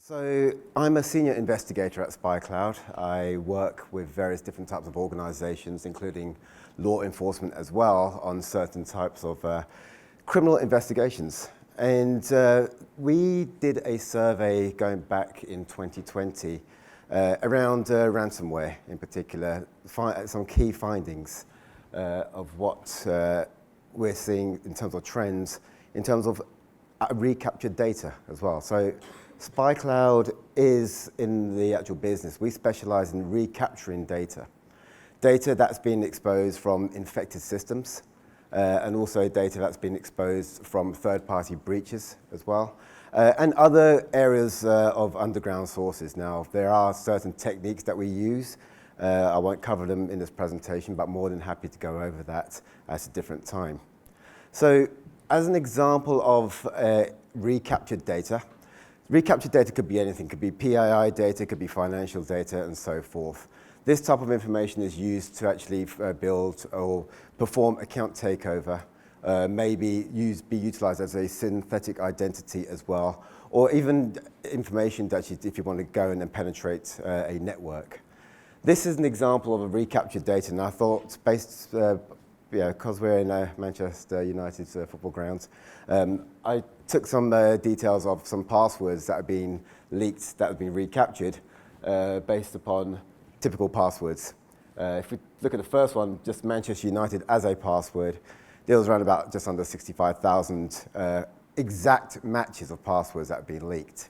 So I'm a senior investigator at Spycloud. I work with various different types of organizations, including law enforcement as well, on certain types of criminal investigations. And we did a survey going back in 2020 around ransomware in particular, some key findings of what we're seeing in terms of trends, in terms of recaptured data as well. So Spycloud is in the actual business. We specialize in recapturing data. Data that's been exposed from infected systems, and also data that's been exposed from third-party breaches as well, and other areas of underground sources. Now, there are certain techniques that we use. I won't cover them in this presentation, but more than happy to go over that at a different time. So, as an example of recaptured data could be anything. It could be PII data, it could be financial data, and so forth. This type of information is used to actually build or perform account takeover, maybe be utilized as a synthetic identity as well, or even information that if you want to go in and penetrate a network. This is an example of a recaptured data, and I thought, based because we're in Manchester United football grounds, I took some details of some passwords that have been leaked, that have been recaptured, based upon typical passwords. If we look at the first one, just Manchester United as a password, there was around about just under 65,000 exact matches of passwords that have been leaked.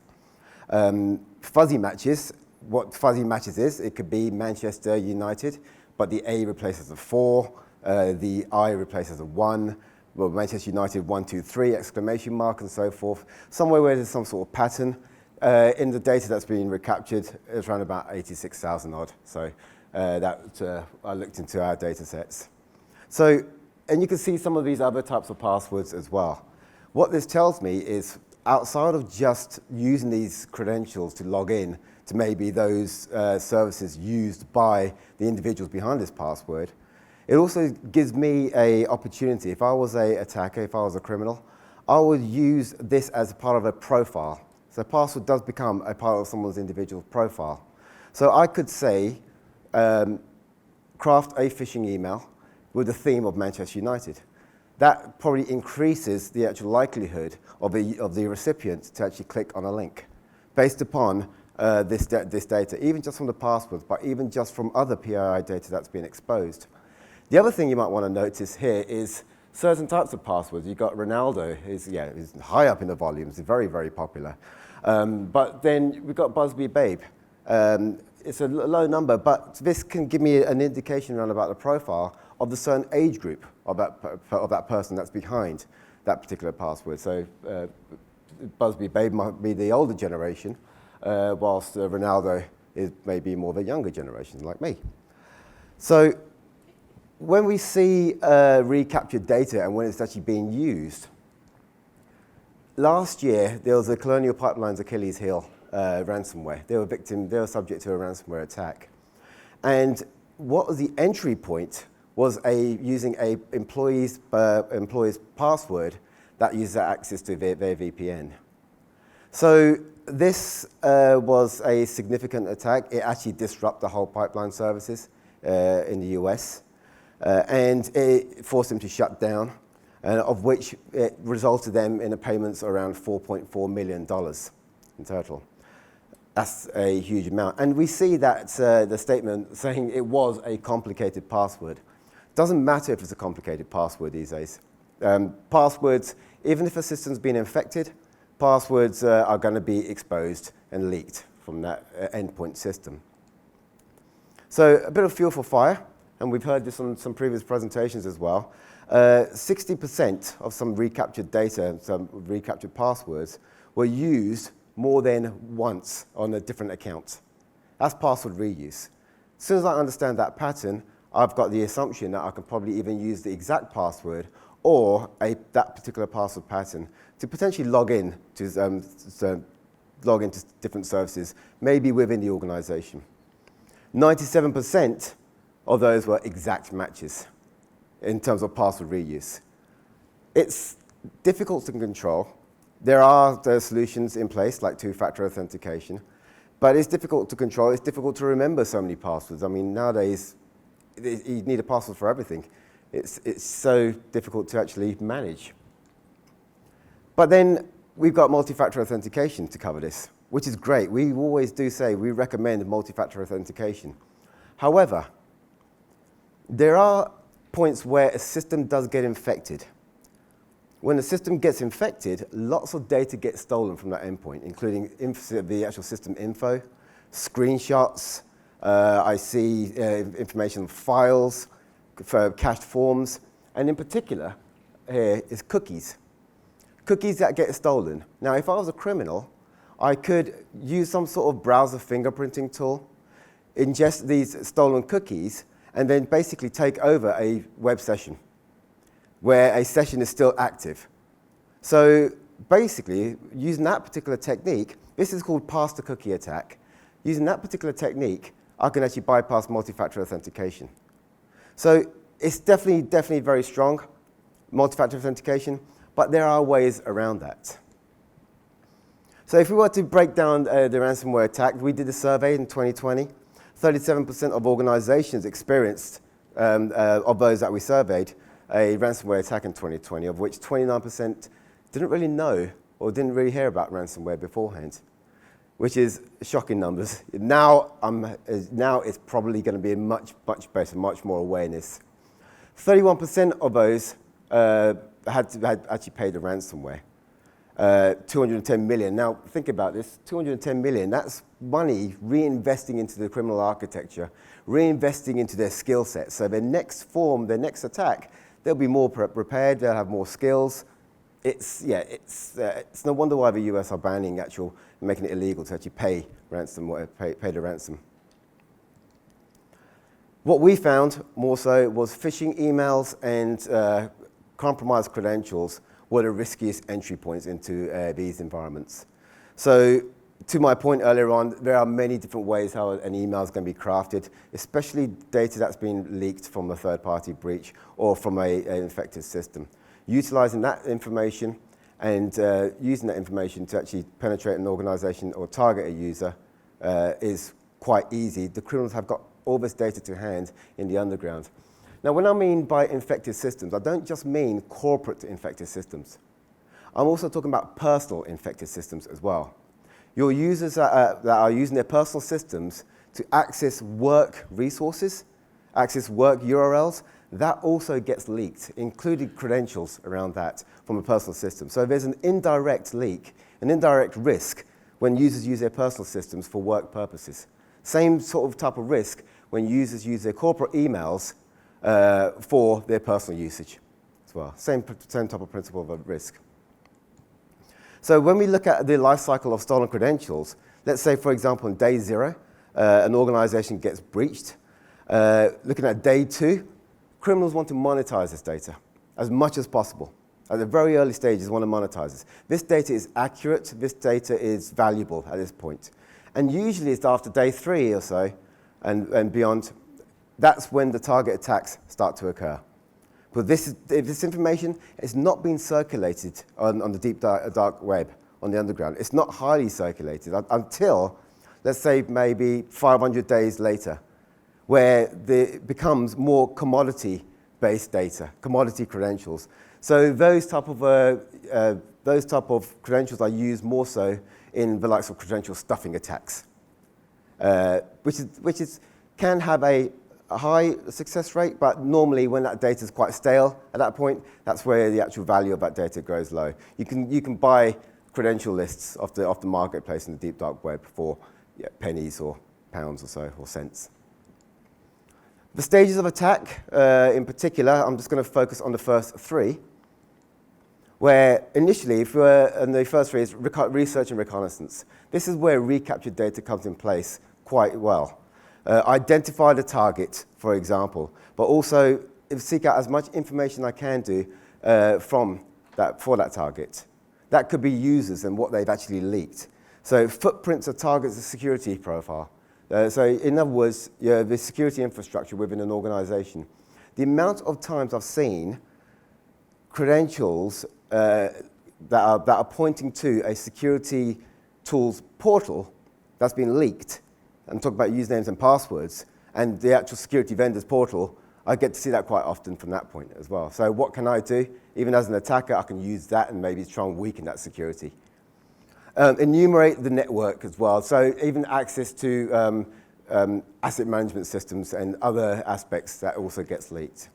Fuzzy matches, what fuzzy matches is, it could be Manchester United, but the A replaces a 4, the I replaces a 1, well, Manchester United 1, 2, 3, exclamation mark, and so forth. Somewhere where there's some sort of pattern. In the data that's being recaptured, it's around about 86,000 odd. So I looked into our data sets. So, and you can see some of these other types of passwords as well. What this tells me is, outside of just using these credentials to log in to maybe those services used by the individuals behind this password, it also gives me an opportunity. If I was an attacker, if I was a criminal, I would use this as a part of a profile. So password does become a part of someone's individual profile. So I could say, craft a phishing email with the theme of Manchester United. That probably increases the actual likelihood of the recipient to actually click on a link based upon this data, even just from the passwords, but even just from other PII data that's been exposed. The other thing you might want to notice here is certain types of passwords. You've got Ronaldo, he's high up in the volumes, he's very, very popular. But then we've got Busby Babe. It's a low number, but this can give me an indication around about the profile of the certain age group of that person that's behind that particular password. So Busby Babe might be the older generation, whilst Ronaldo is maybe more the younger generation, like me. So when we see recaptured data and when it's actually being used, last year there was a Colonial Pipeline's Achilles heel ransomware. They were subject to a ransomware attack. And what was the entry point was using a employee's password that uses access to their VPN. So this was a significant attack. It actually disrupted the whole pipeline services in the US. And it forced them to shut down, of which it resulted them in a payments around $4.4 million in total. That's a huge amount. And we see that the statement saying it was a complicated password. Doesn't matter if it's a complicated password these days. Passwords, even if a system's been infected, passwords are going to be exposed and leaked from that endpoint system. So a bit of fuel for fire. And we've heard this on some previous presentations as well. 60% of some recaptured data, some recaptured passwords, were used more than once on a different account. That's password reuse. As soon as I understand that pattern, I've got the assumption that I can probably even use the exact password or that particular password pattern to potentially log into different services, maybe within the organization. 97% of those were exact matches in terms of password reuse. It's difficult to control. There are solutions in place like two-factor authentication, but it's difficult to control. It's difficult to remember so many passwords. I mean, nowadays, you need a password for everything. It's so difficult to actually manage. But then we've got multi-factor authentication to cover this, which is great. We always do say we recommend multi-factor authentication. However, there are points where a system does get infected. When the system gets infected, lots of data gets stolen from that endpoint, including the actual system info, screenshots. I see information files, for cached forms, and in particular, here is cookies. Cookies that get stolen. Now, if I was a criminal, I could use some sort of browser fingerprinting tool, ingest these stolen cookies, and then basically take over a web session where a session is still active. So basically, using that particular technique, this is called pass-the-cookie attack. Using that particular technique, I can actually bypass multi-factor authentication. So it's definitely very strong, multi-factor authentication, but there are ways around that. So if we were to break down the ransomware attack, we did a survey in 2020. 37% of organizations experienced, of those that we surveyed, a ransomware attack in 2020, of which 29% didn't really know or didn't really hear about ransomware beforehand, which is shocking numbers. Now it's probably going to be much better, much more awareness. 31% of those had actually paid the ransomware. 210 million. Now, think about this. 210 million, that's money reinvesting into the criminal architecture, reinvesting into their skill set. So their next attack, they'll be more prepared, they'll have more skills. It's no wonder why the US are making it illegal to actually pay the ransom. What we found more so was phishing emails and compromised credentials were the riskiest entry points into these environments. So to my point earlier on, there are many different ways how an email is going to be crafted, especially data that's been leaked from a third-party breach or from an infected system. Utilizing that information and using that information to actually penetrate an organization or target a user is quite easy. The criminals have got all this data to hand in the underground. Now, when I mean by infected systems, I don't just mean corporate infected systems. I'm also talking about personal infected systems as well. Your users that are using their personal systems to access work resources, access work URLs, that also gets leaked, including credentials around that from a personal system. So there's an indirect leak, an indirect risk when users use their personal systems for work purposes. Same sort of type of risk when users use their corporate emails for their personal usage as well. Same type of principle of risk. So when we look at the life cycle of stolen credentials, let's say, for example, on day 0, an organization gets breached. Looking at day 2, criminals want to monetize this data as much as possible. At the very early stages, they want to monetize this. This data is accurate. This data is valuable at this point. And usually it's after day 3 or so and beyond, that's when the target attacks start to occur. But this information is not being circulated on the deep dark web, on the underground. It's not highly circulated until, let's say, maybe 500 days later, where it becomes more commodity-based data, commodity credentials. So those type of credentials are used more so in the likes of credential stuffing attacks, which can have a high success rate, but normally when that data is quite stale at that point, that's where the actual value of that data grows low. You can buy credential lists off the marketplace in the deep dark web for pennies or pounds or so, or cents. The stages of attack, in particular, I'm just going to focus on the first 3, where initially, and the first 3 is research and reconnaissance. This is where recaptured data comes in place quite well. Identify the target, for example, but also seek out as much information I can do for that target. That could be users and what they've actually leaked. So footprints of targets, the security profile. So in other words, the security infrastructure within an organization. The amount of times I've seen credentials that are pointing to a security tools portal that's been leaked, and talk about usernames and passwords, and the actual security vendor's portal, I get to see that quite often from that point as well. So what can I do? Even as an attacker, I can use that and maybe try and weaken that security. Enumerate the network as well. So even access to asset management systems and other aspects that also gets leaked.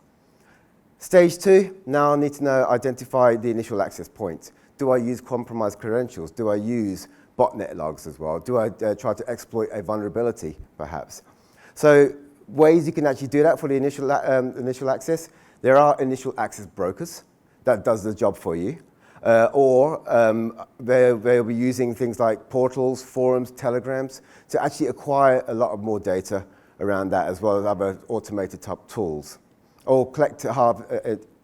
Stage 2, now I need to identify the initial access point. Do I use compromised credentials? Do I use botnet logs as well? Do I try to exploit a vulnerability, perhaps? So ways you can actually do that for the initial access, there are initial access brokers that does the job for you. Or they'll be using things like portals, forums, telegrams to actually acquire a lot of more data around that, as well as other automated type tools. Or collect, as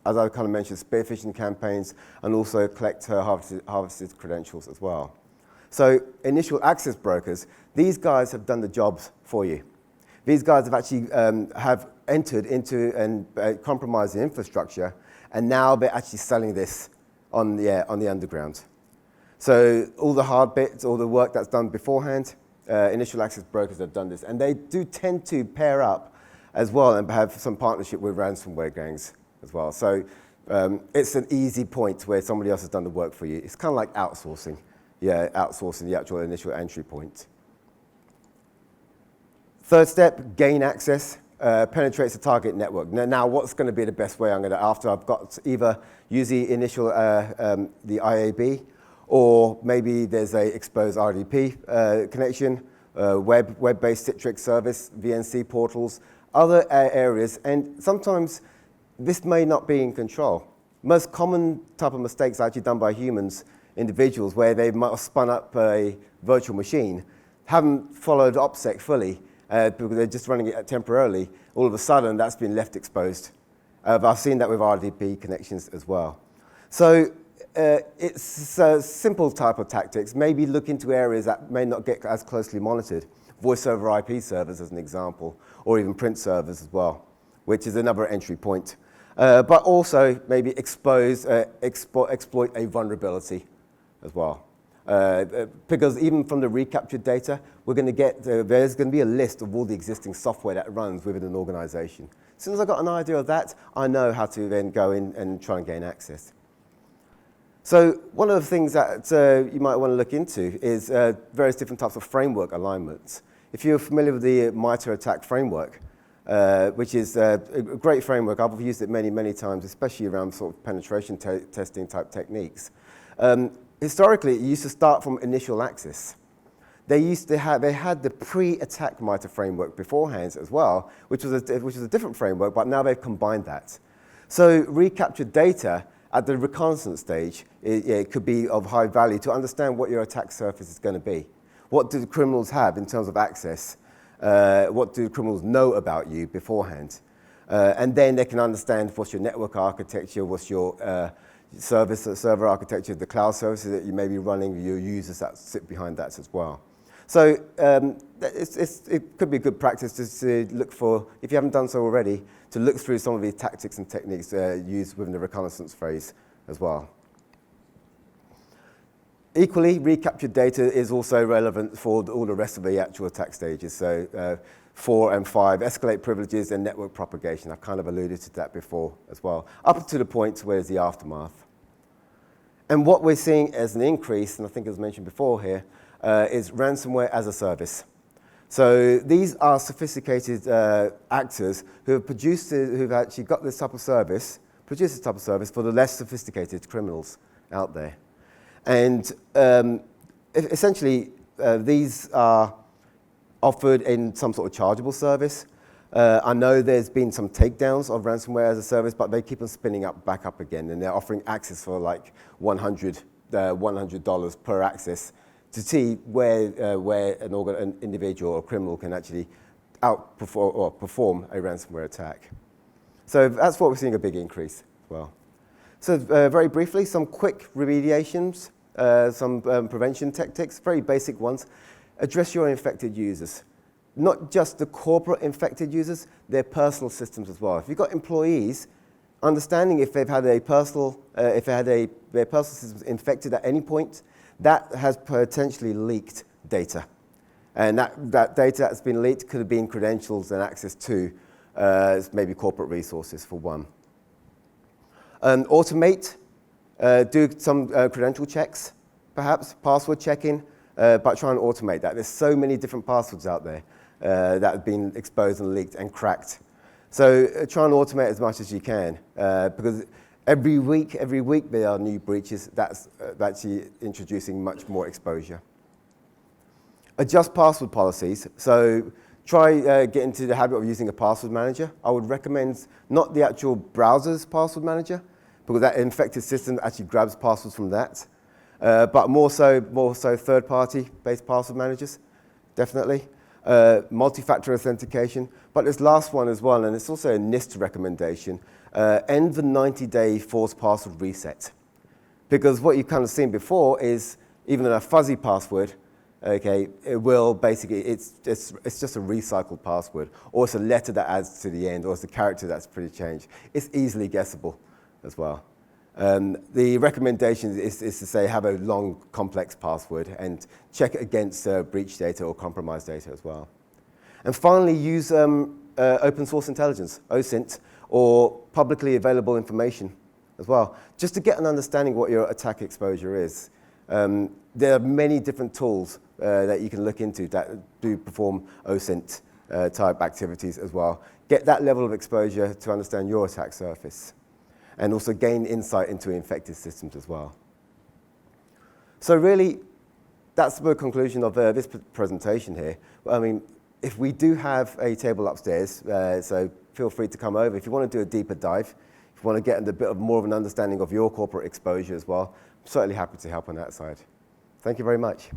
I kind of mentioned, spear phishing campaigns, and also collect harvested credentials as well. So initial access brokers, these guys have done the jobs for you. These guys have actually have entered into and compromised the infrastructure, and now they're actually selling this on the underground. So all the hard bits, all the work that's done beforehand, initial access brokers have done this. And they do tend to pair up as well and have some partnership with ransomware gangs as well. So it's an easy point where somebody else has done the work for you. It's kind of like outsourcing. Yeah, outsourcing the actual initial entry point. Third step, gain access. Penetrates the target network. Now, what's going to be the best way? After I've got either use the initial the IAB, or maybe there's a exposed RDP connection, web-based Citrix service, VNC portals, other areas, and sometimes this may not be in control. Most common type of mistakes are actually done by humans, individuals, where they might have spun up a virtual machine, haven't followed OPSEC fully, because they're just running it temporarily. All of a sudden, that's been left exposed. I've seen that with RDP connections as well. So it's a simple type of tactics. Maybe look into areas that may not get as closely monitored. Voice over IP servers as an example, or even print servers as well, which is another entry point. But also maybe exploit a vulnerability as well. Because even from the recaptured data, we're going to get, there's going to be a list of all the existing software that runs within an organization. As soon as I got an idea of that, I know how to then go in and try and gain access. So one of the things that you might want to look into is various different types of framework alignments. If you're familiar with the MITRE ATT&CK framework, which is a great framework, I've used it many, many times, especially around sort of penetration testing type techniques. Historically, it used to start from initial access. They had the pre-attack MITRE framework beforehand as well, which was a different framework, but now they've combined that. So recaptured data at the reconnaissance stage, it could be of high value to understand what your attack surface is going to be. What do the criminals have in terms of access? What do criminals know about you beforehand? And then they can understand what's your network architecture, what's your server architecture, the cloud services that you may be running, your users that sit behind that as well. So it could be good practice to look for, if you haven't done so already, to look through some of the tactics and techniques used within the reconnaissance phase as well. Equally, recaptured data is also relevant for all the rest of the actual attack stages. So 4 and 5, escalate privileges and network propagation. I've kind of alluded to that before as well, up to the point where there's the aftermath. And what we're seeing as an increase, and I think it was mentioned before here, is ransomware as a service. So these are sophisticated actors who have who've actually got this type of service, produced this type of service for the less sophisticated criminals out there. And essentially, these are offered in some sort of chargeable service. I know there's been some takedowns of ransomware as a service, but they keep on spinning up back up again, and they're offering access for like $100 per access to see where an individual or criminal can actually outperform or perform a ransomware attack. So that's what we're seeing a big increase as well. So very briefly, some quick remediations, some prevention tactics, very basic ones. Address your infected users. Not just the corporate infected users, their personal systems as well. If you've got employees understanding if they've had their personal systems infected at any point, that has potentially leaked data. And that data that's been leaked could have been credentials and access to maybe corporate resources for one. Automate, do some credential checks, perhaps, password checking, but try and automate that. There's so many different passwords out there that have been exposed and leaked and cracked. So try and automate as much as you can, because every week there are new breaches. That's actually introducing much more exposure. Adjust password policies. So try get into the habit of using a password manager. I would recommend not the actual browser's password manager, because that infected system actually grabs passwords from that, but more so third-party based password managers, definitely. Multi-factor authentication, but this last one as well, and it's also a NIST recommendation, end the 90-day forced password reset. Because what you've kind of seen before is, even in a fuzzy password, okay, it will basically, it's just a recycled password, or it's a letter that adds to the end, or it's a character that's pretty changed. It's easily guessable as well. The recommendation is to say have a long, complex password and check it against breach data or compromised data as well. And finally, use open source intelligence, OSINT, or publicly available information as well, just to get an understanding what your attack exposure is. There are many different tools that you can look into that do perform OSINT type activities as well. Get that level of exposure to understand your attack surface, and also gain insight into infected systems as well. So really, that's the conclusion of this presentation here. I mean, if we do have a table upstairs, so feel free to come over. If you want to do a deeper dive, if you want to get a bit of more of an understanding of your corporate exposure as well, I'm certainly happy to help on that side. Thank you very much.